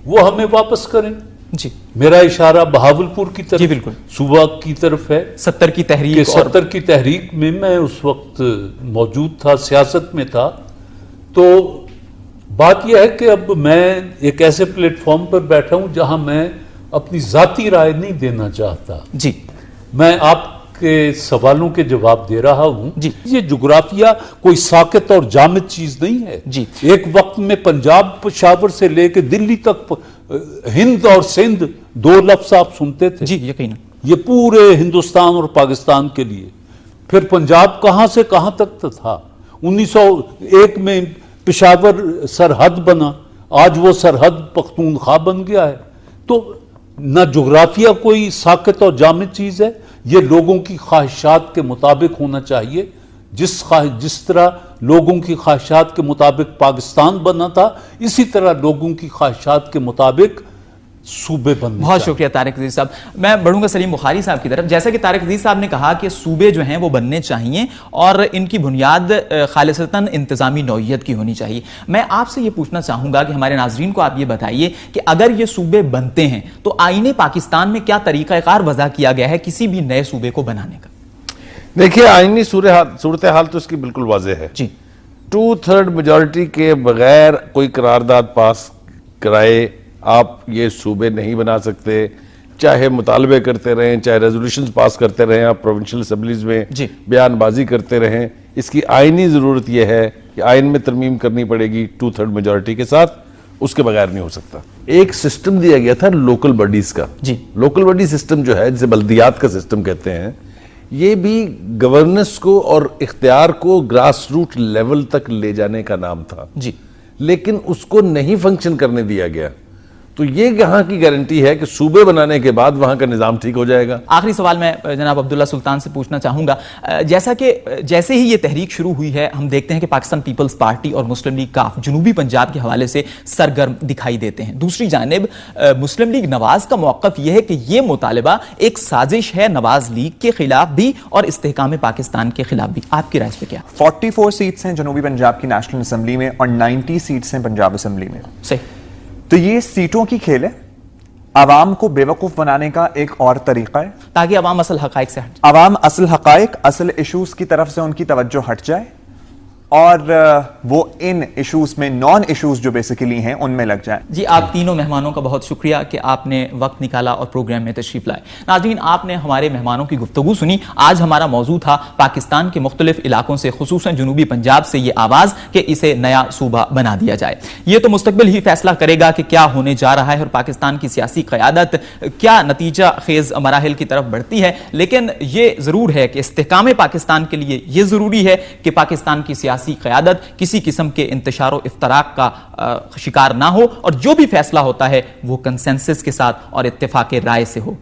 وہ ہمیں واپس کریں. جی, میرا اشارہ بہاولپور کی طرف, جی بالکل, صوبہ کی طرف ہے. 70 کی تحریک, 70 کی تحریک میں اس وقت موجود تھا, سیاست میں تھا. تو بات یہ ہے کہ اب میں ایک ایسے پلیٹ فارم پر بیٹھا ہوں جہاں میں اپنی ذاتی رائے نہیں دینا چاہتا. جی, میں آپ کے سوالوں کے جواب دے رہا ہوں. جی, یہ جغرافیہ کوئی ساکت اور جامد چیز نہیں ہے. جی, ایک وقت میں پنجاب پشاور سے لے کے دلی تک ہند اور سندھ دو لفظ آپ سنتے تھے. جی یقیناً, یہ پورے ہندوستان اور پاکستان کے لیے. پھر پنجاب کہاں سے کہاں تک تھا. 1901 میں پشاور سرحد بنا, آج وہ سرحد پختونخوا بن گیا ہے. تو نہ جغرافیہ کوئی ساکت اور جامد چیز ہے, یہ لوگوں کی خواہشات کے مطابق ہونا چاہیے. جس طرح لوگوں کی خواہشات کے مطابق پاکستان بنا تھا, اسی طرح لوگوں کی خواہشات کے مطابق صوبے بننے. بہت شکریہ طارق عزیز صاحب. میں بڑھوں گا سلیم بخاری صاحب کی طرف. جیسا کہ طارق عزیز صاحب نے کہا کہ صوبے جو ہیں وہ بننے چاہیے اور ان کی بنیاد خالصتاً انتظامی نوعیت کی ہونی چاہیے. میں آپ سے یہ پوچھنا چاہوں گا کہ ہمارے ناظرین کو آپ یہ بتائیے کہ اگر یہ صوبے بنتے ہیں تو آئین پاکستان میں کیا طریقہ کار وضع کیا گیا ہے کسی بھی نئے صوبے کو بنانے کا؟ دیکھیے, آئینی صورتحال تو اس کی بالکل واضح ہے. جی, 2/3 میجورٹی کے بغیر کوئی قرارداد پاس کرائے آپ یہ صوبے نہیں بنا سکتے. چاہے مطالبے کرتے رہیں, چاہے ریزولوشنز پاس کرتے رہیں, آپ پروونشل اسمبلیز میں بیان بازی کرتے رہیں, اس کی آئینی ضرورت یہ ہے کہ آئین میں ترمیم کرنی پڑے گی 2/3 میجورٹی کے ساتھ, اس کے بغیر نہیں ہو سکتا. ایک سسٹم دیا گیا تھا لوکل باڈیز کا. جی, لوکل باڈی سسٹم جو ہے جسے بلدیات کا سسٹم کہتے ہیں, یہ بھی گورننس کو اور اختیار کو گراس روٹ لیول تک لے جانے کا نام تھا. جی, لیکن اس کو نہیں فنکشن کرنے دیا گیا. تو یہ یہاں کی گارنٹی ہے کہ صوبے بنانے کے بعد وہاں کا نظام ٹھیک ہو جائے گا. آخری سوال میں جناب عبداللہ سلطان سے پوچھنا چاہوں گا. جیسے ہی یہ تحریک شروع ہوئی ہے, ہم دیکھتے ہیں کہ پاکستان پیپلز پارٹی اور مسلم لیگ کاف جنوبی پنجاب کے حوالے سے سرگرم دکھائی دیتے ہیں. دوسری جانب مسلم لیگ نواز کا موقف یہ ہے کہ یہ مطالبہ ایک سازش ہے نواز لیگ کے خلاف بھی اور استحکام پاکستان کے خلاف بھی. آپ کی رائے اس پہ کیا؟ 44 سیٹس ہیں جنوبی پنجاب کی نیشنل اسمبلی میں اور 90 سیٹس ہیں پنجاب اسمبلی میں. صحیح. تو یہ سیٹوں کی کھیل ہے, عوام کو بے وقوف بنانے کا ایک اور طریقہ ہے تاکہ عوام اصل حقائق سے ہٹ عوام اصل حقائق, اصل ایشوز کی طرف سے ان کی توجہ ہٹ جائے اور وہ ان ایشوز میں نان ایشوز جو بیسیکلی ہیں ان میں لگ جائیں. جی, آپ تینوں مہمانوں کا بہت شکریہ کہ آپ نے وقت نکالا اور پروگرام میں تشریف لائے. ناظرین, آپ نے ہمارے مہمانوں کی گفتگو سنی. آج ہمارا موضوع تھا پاکستان کے مختلف علاقوں سے خصوصاً جنوبی پنجاب سے یہ آواز کہ اسے نیا صوبہ بنا دیا جائے. یہ تو مستقبل ہی فیصلہ کرے گا کہ کیا ہونے جا رہا ہے اور پاکستان کی سیاسی قیادت کیا نتیجہ خیز مراحل کی طرف بڑھتی ہے. لیکن یہ ضرور ہے کہ استحکام پاکستان کے لیے یہ ضروری ہے کہ پاکستان کی سیاسی قیادت کسی قسم کے انتشار و افتراق کا شکار نہ ہو اور جو بھی فیصلہ ہوتا ہے وہ کنسنسس کے ساتھ اور اتفاق رائے سے ہو.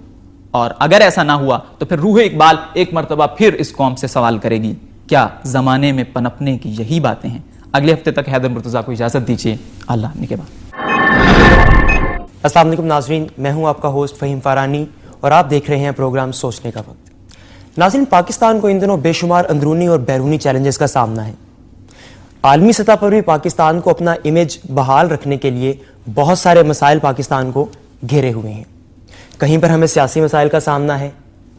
اور اگر ایسا نہ ہوا تو پھر روح اقبال ایک مرتبہ پھر اس قوم سے سوال کرے گی، کیا زمانے میں پنپنے کی یہی باتیں ہیں؟ اگلے ہفتے تک حیدر مرتضیٰ کو اجازت دیجیے، اللہ حافظ کے بعد۔ السلام علیکم ناظرین، میں ہوں آپ کا ہوسٹ فہیم فارانی اور آپ دیکھ رہے ہیں پروگرام سوچنے کا وقت۔ ناظرین، پاکستان کو ان دنوں بے شمار اندرونی اور بیرونی چیلنجز کا سامنا ہے۔ عالمی سطح پر بھی پاکستان کو اپنا امیج بحال رکھنے کے لیے بہت سارے مسائل پاکستان کو گھیرے ہوئے ہیں۔ کہیں پر ہمیں سیاسی مسائل کا سامنا ہے،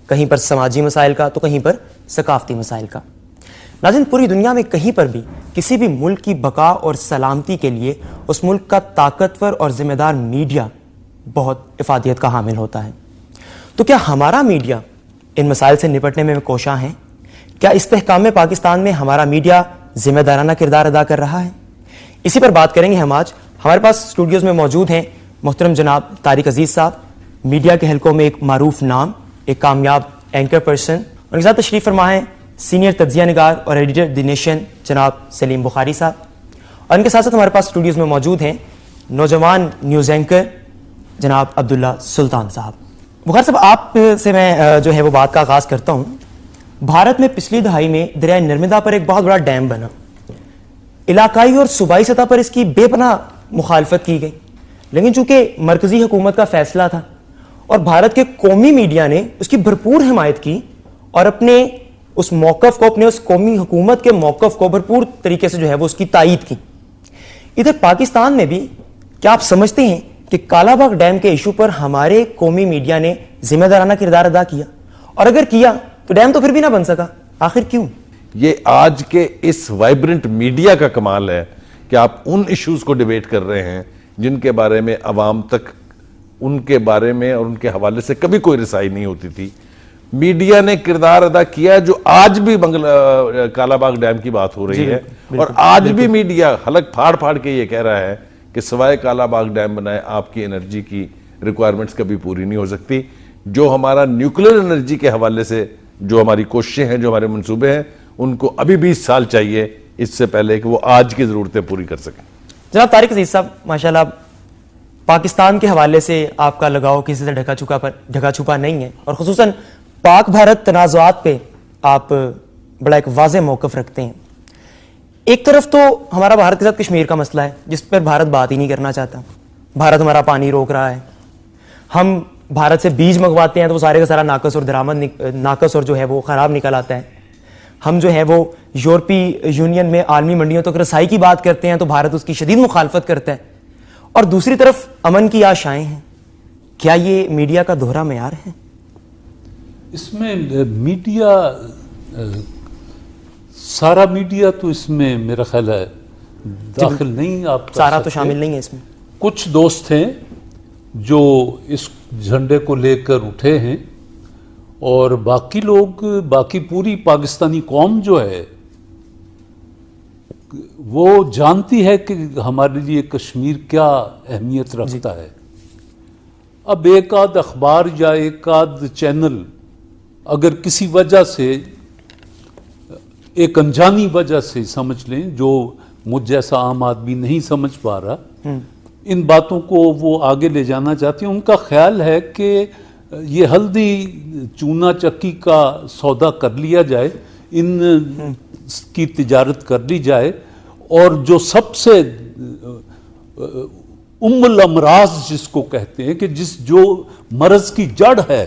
کہیں پر سماجی مسائل کا، تو کہیں پر ثقافتی مسائل کا۔ ناظرین، پوری دنیا میں کہیں پر بھی کسی بھی ملک کی بقا اور سلامتی کے لیے اس ملک کا طاقتور اور ذمہ دار میڈیا بہت افادیت کا حامل ہوتا ہے۔ تو کیا ہمارا میڈیا ان مسائل سے نپٹنے میں کوشاں ہے؟ کیا استحکام پاکستان میں ہمارا میڈیا ذمہ دارانہ کردار ادا کر رہا ہے؟ اسی پر بات کریں گے ہم آج۔ ہمارے پاس اسٹوڈیوز میں موجود ہیں محترم جناب طارق عزیز صاحب، میڈیا کے حلقوں میں ایک معروف نام، ایک کامیاب اینکر پرسن۔ ان کے ساتھ تشریف فرما ہے سینئر تجزیہ نگار اور ایڈیٹر دی نیشن جناب سلیم بخاری صاحب، اور ان کے ساتھ ساتھ ہمارے پاس اسٹوڈیوز میں موجود ہیں نوجوان نیوز اینکر جناب عبداللہ سلطان صاحب۔ بخاری صاحب، آپ سے میں جو ہے وہ بات کا آغاز کرتا ہوں۔ بھارت میں پچھلی دہائی میں دریائے نرمدا پر ایک بہت بڑا ڈیم بنا، علاقائی اور صوبائی سطح پر اس کی بے پناہ مخالفت کی گئی، لیکن چونکہ مرکزی حکومت کا فیصلہ تھا اور بھارت کے قومی میڈیا نے اس کی بھرپور حمایت کی اور اپنے اس موقف کو، اپنے اس قومی حکومت کے موقف کو بھرپور طریقے سے جو ہے وہ اس کی تائید کی۔ ادھر پاکستان میں بھی کیا آپ سمجھتے ہیں کہ کالا باغ ڈیم کے ایشو پر ہمارے قومی میڈیا نے ذمہ دارانہ کردار ادا کیا؟ اور اگر کیا تو ڈیم تو پھر بھی نہ بن سکا، آخر کیوں؟ یہ آج کے اس وائبرنٹ میڈیا کا کمال ہے کہ آپ ان ایشوز کو ڈیبیٹ کر رہے ہیں جن کے بارے میں عوام تک ان کے بارے میں اور ان کے حوالے سے کبھی کوئی رسائی نہیں ہوتی تھی۔ میڈیا نے کردار ادا کیا جو آج بھی کالا باغ ڈیم کی بات ہو رہی ہے، اور آج بھی میڈیا حلق پھاڑ پھاڑ کے یہ کہہ رہا ہے کہ سوائے کالا باغ ڈیم بنائے آپ کی انرجی کی ریکوائرمنٹس کبھی پوری نہیں ہو سکتی۔ جو ہمارا نیوکلیر انرجی کے حوالے سے جو ہماری کوششیں ہیں، جو ہمارے منصوبے ہیں، ان کو ابھی 20 سال چاہیے اس سے پہلے کہ وہ آج کی ضرورتیں پوری کر سکیں۔ جناب طارق عزیز صاحب، ماشاءاللہ پاکستان کے حوالے سے آپ کا لگاؤ کسی سے ڈھکا چھپا نہیں ہے، اور خصوصاً پاک بھارت تنازعات پہ آپ بڑا ایک واضح موقف رکھتے ہیں۔ ایک طرف تو ہمارا بھارت کے ساتھ کشمیر کا مسئلہ ہے جس پر بھارت بات ہی نہیں کرنا چاہتا، بھارت ہمارا پانی روک رہا ہے، ہم بھارت سے بیج منگواتے ہیں تو وہ سارے کا سارا ناقص اور درآمد ناقص اور جو ہے وہ خراب نکل آتا ہے، ہم جو ہے وہ یورپی یونین میں عالمی منڈیوں تک رسائی کی بات کرتے ہیں تو بھارت اس کی شدید مخالفت کرتا ہے، اور دوسری طرف امن کی آشائیں ہیں۔ کیا یہ میڈیا کا دوہرا معیار ہے؟ اس میں میڈیا، سارا میڈیا تو اس میں میرا خیال ہے داخل نہیں، آپ سارا تو شامل نہیں ہے اس میں۔ کچھ دوست ہیں جو اس جھنڈے کو لے کر اٹھے ہیں، اور باقی لوگ، باقی پوری پاکستانی قوم جو ہے وہ جانتی ہے کہ ہمارے لیے کشمیر کیا اہمیت رکھتا ہے۔ اب ایک آدھ اخبار یا ایک آدھ چینل اگر کسی وجہ سے، ایک انجانی وجہ سے سمجھ لیں، جو مجھ جیسا عام آدمی نہیں سمجھ پا رہا، ان باتوں کو وہ آگے لے جانا چاہتے ہیں، ان کا خیال ہے کہ یہ ہلدی چونا چکی کا سودا کر لیا جائے، ان کی تجارت کر لی جائے، اور جو سب سے ام الامراض جس کو کہتے ہیں کہ جو مرض کی جڑ ہے،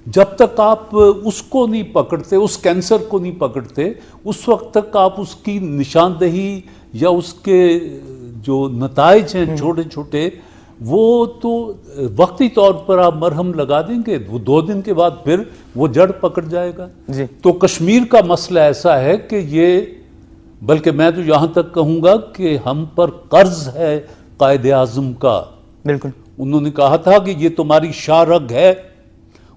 جب تک آپ اس کو نہیں پکڑتے، اس کینسر کو نہیں پکڑتے، اس وقت تک آپ اس کی نشاندہی یا اس کے جو نتائج ہیں چھوٹے چھوٹے، وہ تو وقتی طور پر آپ مرہم لگا دیں گے، وہ 2 دن کے بعد پھر وہ جڑ پکڑ جائے گا۔ تو کشمیر کا مسئلہ ایسا ہے کہ یہ، بلکہ میں تو یہاں تک کہوں گا کہ ہم پر قرض ہے قائد اعظم کا۔ بالکل، انہوں نے کہا تھا کہ یہ تمہاری شاہ رگ ہے،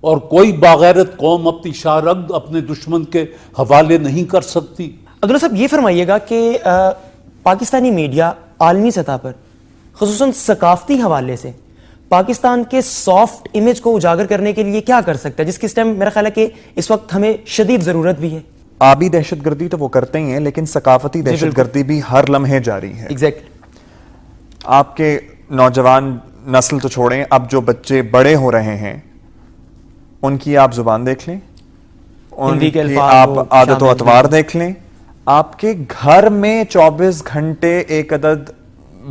اور کوئی باغیرت قوم اپنی شاہ رگ اپنے دشمن کے حوالے نہیں کر سکتی۔ عبداللہ صاحب، یہ فرمائیے گا کہ پاکستانی میڈیا عالمی سطح پر خصوصاً ثقافتی حوالے سے پاکستان کے سافٹ امیج کو اجاگر کرنے کے لیے کیا کر سکتا ہے، جس کی اس ٹائم میرا خیال ہے کہ اس وقت ہمیں شدید ضرورت بھی ہے؟ آبی دہشت گردی تو وہ کرتے ہی ہیں، لیکن ثقافتی دہشت گردی بھی ہر لمحے جاری ہے۔ ایگزیکٹلی۔ آپ کے نوجوان نسل تو چھوڑیں، اب جو بچے بڑے ہو رہے ہیں ان کی آپ زبان دیکھ لیں, ان ہندی کے کی الفاظ آپ وہ عادت و شامل اطوار دیکھ لیں, آپ کے گھر میں 24 گھنٹے ایک عدد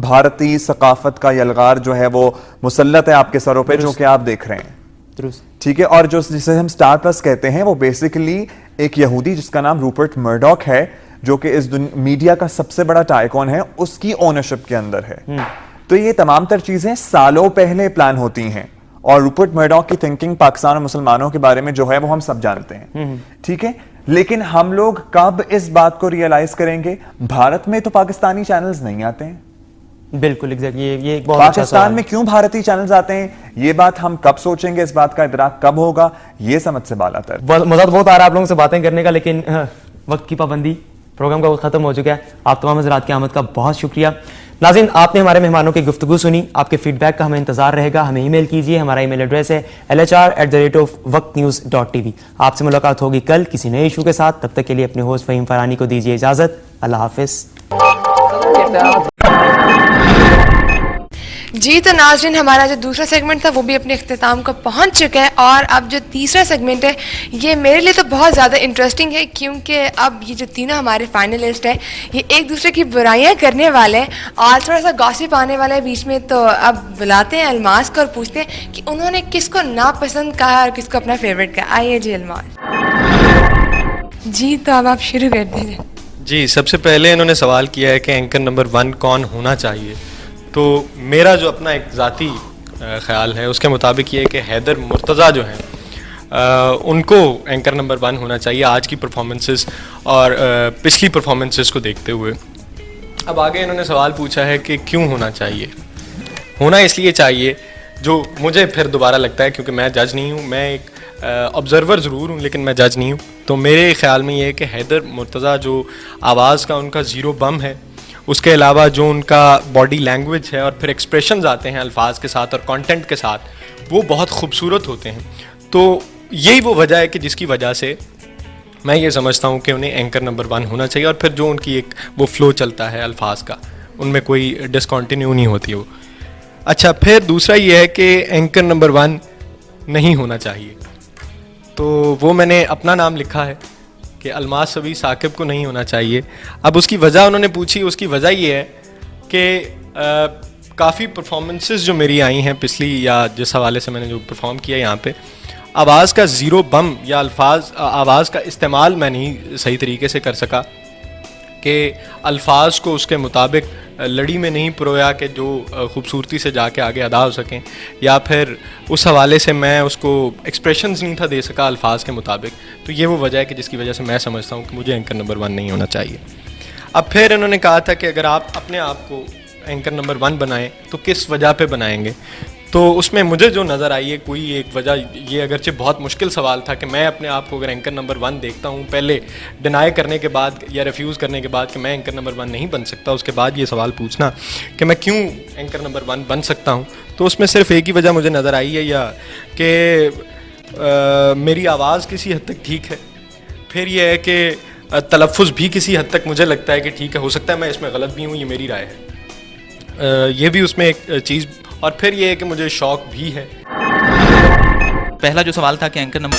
بھارتی ثقافت کا یلغار جو ہے وہ مسلط ہے آپ کے سروں پہ, جو کہ آپ دیکھ رہے ہیں. درست. ٹھیک ہے, اور جو جسے ہم سٹار پلس کہتے ہیں وہ بیسیکلی ایک یہودی جس کا نام روپرٹ مرڈاک ہے, جو کہ اس میڈیا کا سب سے بڑا ٹائکون ہے, اس کی اونرشپ کے اندر ہے. تو یہ تمام تر چیزیں سالوں پہلے پلان ہوتی ہیں, اور روپرٹ مرڈاک کی تھنکنگ پاکستان اور مسلمانوں کے بارے میں جو ہے وہ ہم سب جانتے ہیں. ٹھیک ہے, لیکن ہم لوگ کب اس بات کو ریئلائز کریں گے؟ بھارت میں تو پاکستانی چینلز نہیں آتے ہیں. بالکل ایگزیکٹلی, یہ ایک بہت اچھا پاکستان سوال میں کیوں بھارتی چینلز آتے ہیں, یہ بات ہم کب سوچیں گے, اس بات کا ادراک کب ہوگا, یہ سمجھ سے بالا تر. مزہ تو بہت آ رہا ہے آپ لوگوں سے باتیں کرنے کا, لیکن وقت کی پابندی, پروگرام کا وقت ختم ہو چکا ہے. آپ تمام حضرات کی آمد کا بہت شکریہ. ناظرین, آپ نے ہمارے مہمانوں کی گفتگو سنی. آپ کے فیڈ بیک کا ہمیں انتظار رہے گا, ہمیں ای میل کیجیے. ہمارا ای میل ایڈریس ہے lhr@waqtnews.tv. آپ سے ملاقات ہوگی کل کسی نئے ایشو کے ساتھ. تب تک کے لیے اپنے ہوسٹ فہیم فرانی کو دیجیے اجازت. اللہ حافظ. جی تو ناظرین, ہمارا جو دوسرا سیگمنٹ تھا وہ بھی اپنے اختتام کو پہنچ چکا ہے, اور اب جو تیسرا سیگمنٹ ہے یہ میرے لیے تو بہت زیادہ انٹرسٹنگ ہے, کیونکہ اب یہ جو تینوں ہمارے فائنلسٹ ہیں یہ ایک دوسرے کی برائیاں کرنے والے ہیں اور تھوڑا سا گاسپ آنے والا ہے بیچ میں. تو اب بلاتے ہیں الماس کو اور پوچھتے ہیں کہ انہوں نے کس کو ناپسند کہا اور کس کو اپنا فیوریٹ کہا. آئیے جی الماس. جی تو اب آپ شروع کر دیجیے. جی, سب سے پہلے انہوں نے سوال کیا ہے کہ اینکر نمبر 1 کون ہونا چاہیے. تو میرا جو اپنا ایک ذاتی خیال ہے اس کے مطابق یہ ہے کہ حیدر مرتضیٰ جو ہیں ان کو اینکر نمبر 1 ہونا چاہیے آج کی پرفارمنسز اور پچھلی پرفارمنسز کو دیکھتے ہوئے. اب آگے انہوں نے سوال پوچھا ہے کہ کیوں ہونا چاہیے. ہونا اس لیے چاہیے, جو مجھے پھر دوبارہ لگتا ہے, کیونکہ میں جج نہیں ہوں, میں ایک آبزرور ضرور ہوں لیکن میں جج نہیں ہوں. تو میرے خیال میں یہ ہے کہ حیدر مرتضیٰ جو آواز کا ان کا زیرو بم ہے, اس کے علاوہ جو ان کا باڈی لینگویج ہے اور پھر ایکسپریشنز آتے ہیں الفاظ کے ساتھ اور کانٹینٹ کے ساتھ, وہ بہت خوبصورت ہوتے ہیں. تو یہی وہ وجہ ہے کہ جس کی وجہ سے میں یہ سمجھتا ہوں کہ انہیں اینکر نمبر 1 ہونا چاہیے. اور پھر جو ان کی ایک وہ فلو چلتا ہے الفاظ کا, ان میں کوئی ڈسکنٹینیو نہیں ہوتی وہ. اچھا, پھر دوسرا یہ ہے کہ اینکر نمبر 1 نہیں ہونا چاہیے. تو وہ میں نے اپنا نام لکھا ہے کہ الماس صبی ثاقب کو نہیں ہونا چاہیے. اب اس کی وجہ انہوں نے پوچھی, اس کی وجہ یہ ہے کہ کافی پرفارمنسز جو میری آئی ہیں پچھلی, یا جس حوالے سے میں نے جو پرفارم کیا یہاں پہ, آواز کا زیرو بم یا آواز کا استعمال میں نہیں صحیح طریقے سے کر سکا, کہ الفاظ کو اس کے مطابق لڑی میں نہیں پرویا کہ جو خوبصورتی سے جا کے آگے ادا ہو سکیں, یا پھر اس حوالے سے میں اس کو ایکسپریشنز نہیں تھا دے سکا الفاظ کے مطابق. تو یہ وہ وجہ ہے کہ جس کی وجہ سے میں سمجھتا ہوں کہ مجھے اینکر نمبر 1 نہیں ہونا چاہیے. اب پھر انہوں نے کہا تھا کہ اگر آپ اپنے آپ کو اینکر نمبر 1 بنائیں تو کس وجہ پہ بنائیں گے. تو اس میں مجھے جو نظر آئی ہے کوئی ایک وجہ, یہ اگرچہ بہت مشکل سوال تھا کہ میں اپنے آپ کو اگر اینکر نمبر 1 دیکھتا ہوں, پہلے ڈینائی کرنے کے بعد یا ریفیوز کرنے کے بعد کہ میں اینکر نمبر 1 نہیں بن سکتا, اس کے بعد یہ سوال پوچھنا کہ میں کیوں اینکر نمبر 1 بن سکتا ہوں, تو اس میں صرف ایک ہی وجہ مجھے نظر آئی ہے, یا کہ میری آواز کسی حد تک ٹھیک ہے, پھر یہ ہے کہ تلفظ بھی کسی حد تک مجھے لگتا ہے کہ ٹھیک ہے, ہو سکتا ہے میں اس میں غلط بھی ہوں, یہ میری رائے ہے, یہ بھی اس میں ایک چیز. اور پھر یہ ہے کہ مجھے شوق بھی ہے. پہلا جو سوال تھا کہ اینکر نمبر